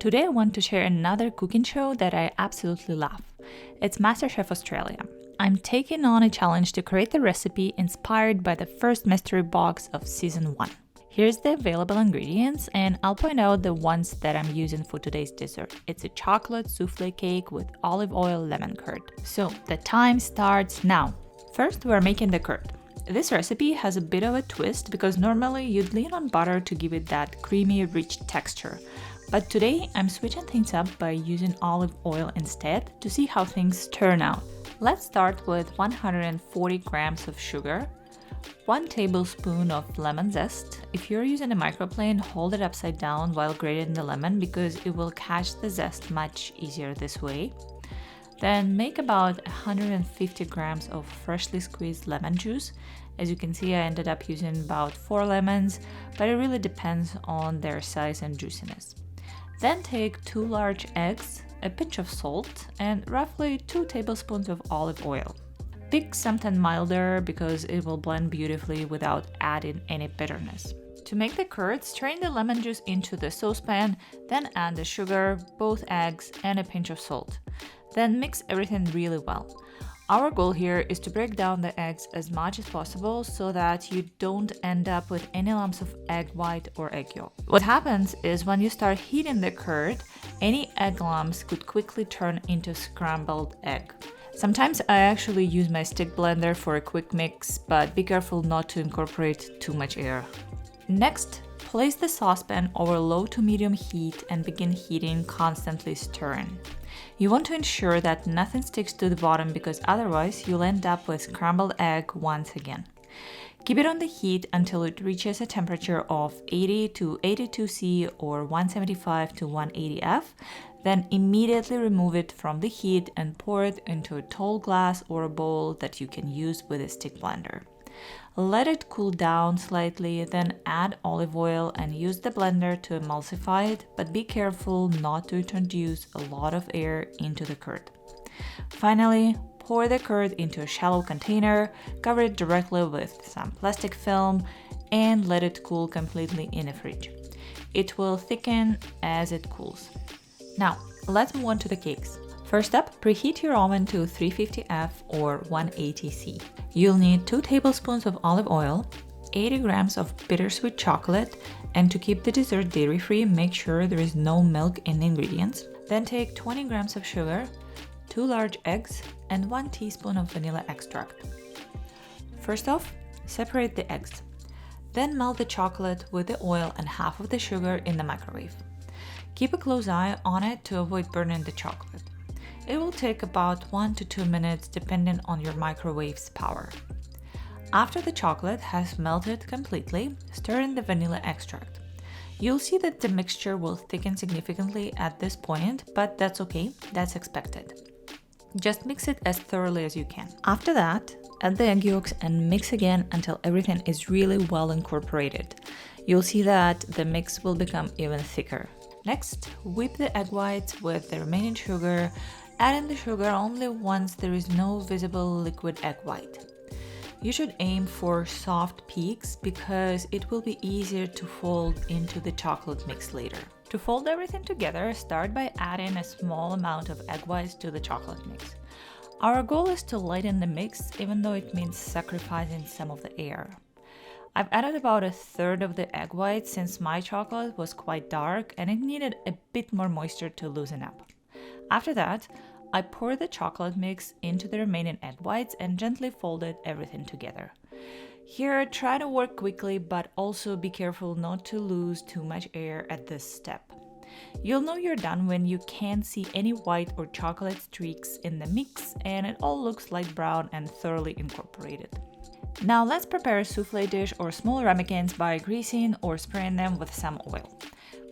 Today I want to share another cooking show that I absolutely love. It's MasterChef Australia. I'm taking on a challenge to create the recipe inspired by the first mystery box of season 1. Here's the available ingredients, and I'll point out the ones that I'm using for today's dessert. It's a chocolate souffle cake with olive oil lemon curd. So the time starts now. First, we're making the curd. This recipe has a bit of a twist because normally you'd lean on butter to give it that creamy, rich texture. But today I'm switching things up by using olive oil instead to see how things turn out. Let's start with 140 grams of sugar, 1 tablespoon of lemon zest. If you're using a microplane, hold it upside down while grating the lemon because it will catch the zest much easier this way. Then make about 150 grams of freshly squeezed lemon juice. As you can see, I ended up using about 4 lemons, but it really depends on their size and juiciness. Then take 2 large eggs, a pinch of salt, and roughly 2 tablespoons of olive oil. Pick something milder because it will blend beautifully without adding any bitterness. To make the curd, strain the lemon juice into the saucepan, then add the sugar, both eggs, and a pinch of salt. Then mix everything really well. Our goal here is to break down the eggs as much as possible so that you don't end up with any lumps of egg white or egg yolk. What happens is when you start heating the curd, any egg lumps could quickly turn into scrambled egg. Sometimes I actually use my stick blender for a quick mix, but be careful not to incorporate too much air. Next, place the saucepan over low to medium heat and begin heating, constantly stirring. You want to ensure that nothing sticks to the bottom because otherwise you'll end up with scrambled egg once again. Keep it on the heat until it reaches a temperature of 80 to 82 C or 175 to 180 F. Then immediately remove it from the heat and pour it into a tall glass or a bowl that you can use with a stick blender. Let it cool down slightly, then add olive oil and use the blender to emulsify it, but be careful not to introduce a lot of air into the curd. Finally, pour the curd into a shallow container, cover it directly with some plastic film, and let it cool completely in the fridge. It will thicken as it cools. Now, let's move on to the cakes. First up, preheat your oven to 350 F or 180 C. You'll need 2 tablespoons of olive oil, 80 grams of bittersweet chocolate, and to keep the dessert dairy-free, make sure there is no milk in the ingredients. Then take 20 grams of sugar, 2 large eggs, and 1 teaspoon of vanilla extract. First off, separate the eggs. Then melt the chocolate with the oil and half of the sugar in the microwave. Keep a close eye on it to avoid burning the chocolate. It will take about 1 to 2 minutes depending on your microwave's power. After the chocolate has melted completely, stir in the vanilla extract. You'll see that the mixture will thicken significantly at this point, but that's okay, that's expected. Just mix it as thoroughly as you can. After that, add the egg yolks and mix again until everything is really well incorporated. You'll see that the mix will become even thicker. Next, whip the egg whites with the remaining sugar. Add in the sugar only once there is no visible liquid egg white. You should aim for soft peaks because it will be easier to fold into the chocolate mix later. To fold everything together, start by adding a small amount of egg whites to the chocolate mix. Our goal is to lighten the mix, even though it means sacrificing some of the air. I've added about 1/3 of the egg whites since my chocolate was quite dark and it needed a bit more moisture to loosen up. After that, I pour the chocolate mix into the remaining egg whites and gently folded everything together. Here, try to work quickly, but also be careful not to lose too much air at this step. You'll know you're done when you can't see any white or chocolate streaks in the mix and it all looks light brown and thoroughly incorporated. Now let's prepare a souffle dish or small ramekins by greasing or spraying them with some oil.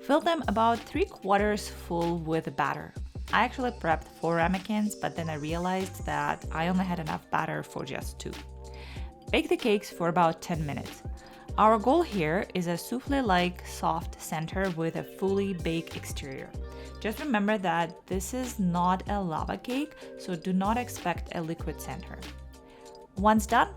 Fill them about 3/4 full with the batter. I actually prepped 4 ramekins, but then I realized that I only had enough batter for just 2. Bake the cakes for about 10 minutes. Our goal here is a souffle-like soft center with a fully baked exterior. Just remember that this is not a lava cake, so do not expect a liquid center. Once done,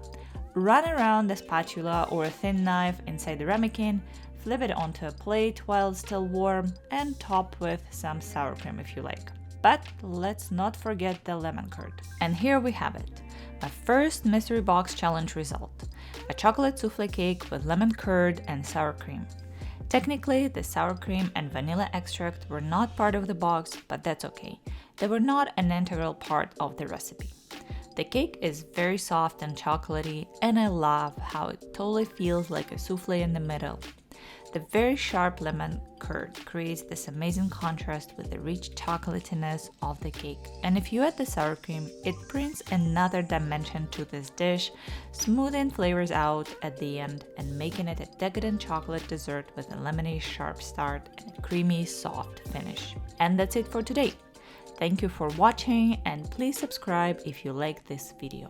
run around the spatula or a thin knife inside the ramekin, Flip it onto a plate while still warm and top with some sour cream if you like. But let's not forget the lemon curd. And here we have it, my first mystery box challenge result: a chocolate souffle cake with lemon curd and sour cream. Technically, the sour cream and vanilla extract were not part of the box, but that's okay. They were not an integral part of the recipe. The cake is very soft and chocolatey, and I love how it totally feels like a souffle in the middle. The very sharp lemon curd creates this amazing contrast with the rich chocolatiness of the cake. And if you add the sour cream, it brings another dimension to this dish, smoothing flavors out at the end and making it a decadent chocolate dessert with a lemony sharp start and a creamy soft finish. And that's it for today. Thank you for watching, and please subscribe if you like this video.